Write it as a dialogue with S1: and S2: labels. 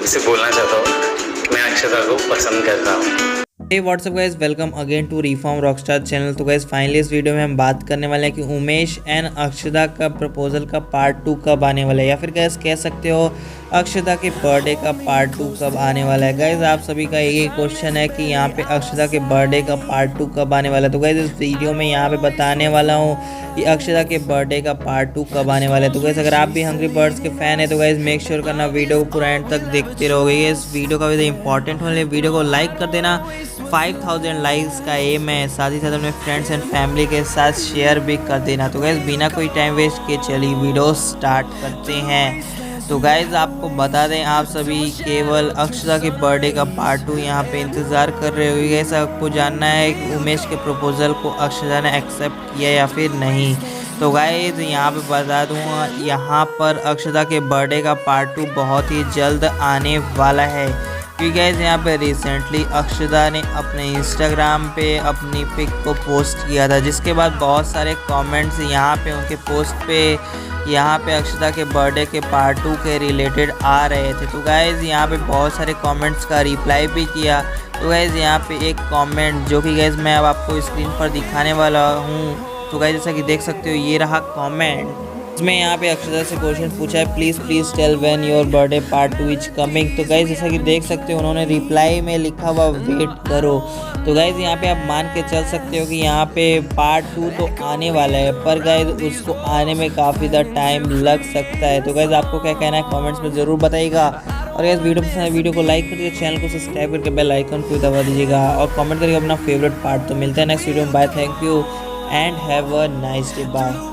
S1: इसे बोलना चाहता हूँ, मैं अक्षता को पसंद करता हूँ।
S2: Hey what's up guys, welcome again to reform rockstar channel. तो गाइस फाइनली इस वीडियो में हम बात करने वाले हैं कि उमेश एंड अक्षदा का प्रपोजल का पार्ट 2 कब आने वाला है, या फिर गाइस कह सकते हो अक्षदा के बर्थडे का पार्ट 2 कब आने वाला है। गाइस आप सभी का यही क्वेश्चन है कि यहाँ पे अक्षदा के बर्थडे का पार्ट 2 कब आने वाला है। तो गाइस इस वीडियो में यहाँ पे बताने वाला हूँ कि अक्षदा के बर्थडे का पार्ट 2 कब आने वाला है। तो गाइस अगर आप भी हंग्री बर्ड्स के फैन है तो गाइस मेक श्योर करना वीडियो को पूरा एंड तक देखते रहोगे। इस वीडियो का भी इंपॉर्टेंट होने वीडियो को लाइक कर देना, 5000 लाइक्स का एम है। साथ ही साथ अपने फ्रेंड्स एंड फैमिली के साथ शेयर भी कर देना। तो गाइस बिना कोई टाइम वेस्ट के चलिए वीडियो स्टार्ट करते हैं। तो गाइस आपको बता दें, आप सभी केवल अक्षदा के बर्थडे का पार्ट 2 यहाँ पे इंतज़ार कर रहे हो। गाइस आपको जानना है कि उमेश के प्रपोजल को अक्षदा ने एक्सेप्ट किया या फिर नहीं। तो गाइस यहाँ पे बता दूँ, यहाँ पर अक्षदा के बर्थडे का पार्ट 2 बहुत ही जल्द आने वाला है। क्योंकि गाइस यहाँ पे रिसेंटली अक्षदा ने अपने इंस्टाग्राम पे अपनी पिक को पोस्ट किया था, जिसके बाद बहुत सारे कमेंट्स यहाँ पे उनके पोस्ट पे यहाँ पे अक्षदा के बर्थडे के पार्ट 2 के रिलेटेड आ रहे थे। तो गाइस यहाँ पे बहुत सारे कमेंट्स का रिप्लाई भी किया। तो गाइस यहाँ पे एक कमेंट जो कि गाइस मैं अब आपको स्क्रीन पर दिखाने वाला हूँ। तो गाइस जैसा कि देख सकते हो ये रहा कमेंट। इसमें यहाँ पे अक्षदा से क्वेश्चन पूछा है, please tell when your birthday part 2 is coming. तो गाइस जैसा कि देख सकते हो उन्होंने रिप्लाई में लिखा हुआ वेट करो। तो गाइस यहाँ पे आप मान के चल सकते हो कि यहाँ पे पार्ट 2 तो आने वाला है, पर गाइस उसको आने में काफ़ी ज़्यादा टाइम लग सकता है। तो गाइस आपको क्या कहना है कमेंट्स में ज़रूर बताइएगा। और गाइस वीडियो पसंद है वीडियो को लाइक करिए, चैनल को सब्सक्राइब करके बेल आइकन को दबा दीजिएगा और कमेंट करिए अपना फेवरेट पार्ट। तो मिलता है नेक्स्ट वीडियो में। Bye, thank you and have a nice day. Bye.